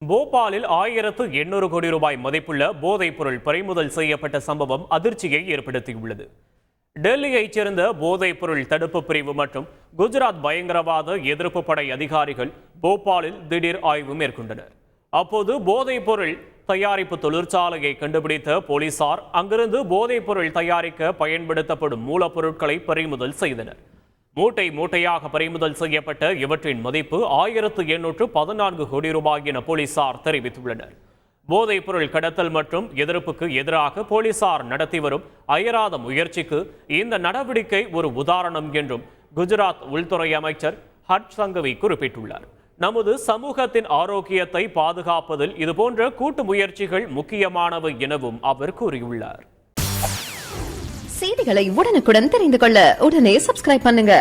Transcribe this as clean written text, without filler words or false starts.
போபாலில் 1800 கோடி ரூபாய் மதிப்புள்ள போதைப் பொருள் பறிமுதல் செய்யப்பட்ட சம்பவம் அதிர்ச்சியை ஏற்படுத்தியுள்ளது. டெல்லியைச் சேர்ந்த போதைப் பொருள் தடுப்பு பிரிவு மற்றும் குஜராத் பயங்கரவாத எதிர்ப்பு படை அதிகாரிகள் போபாலில் திடீர் ஆய்வு மேற்கொண்டனர். அப்போது போதைப் பொருள் தயாரிப்பு தொழிற்சாலையை கண்டுபிடித்த போலீசார் அங்கிருந்து போதைப் பொருள் தயாரிக்க பயன்படுத்தப்படும் மூலப்பொருட்களை பறிமுதல் செய்தனர். மூட்டை மூட்டையாக பறிமுதல் செய்யப்பட்ட இவற்றின் மதிப்பு 1814 கோடி ரூபாய் என போலீசார் தெரிவித்துள்ளனர். போதைப் பொருள் கடத்தல் மற்றும் எதிர்ப்புக்கு எதிராக போலீசார் நடத்தி வரும் அயராத முயற்சிக்கு இந்த நடவடிக்கை ஒரு உதாரணம் என்றும் குஜராத் உள்துறை அமைச்சர் ஹர்ஷ் சங்கவி குறிப்பிட்டுள்ளார். நமது சமூகத்தின் ஆரோக்கியத்தை பாதுகாப்பதில் இதுபோன்ற கூட்டு முயற்சிகள் முக்கியமானவை எனவும் அவர் கூறியுள்ளார். செய்திகளை உடனுக்குடன் தெரிந்து கொள்ள உடனே சப்ஸ்கிரைப் பண்ணுங்க.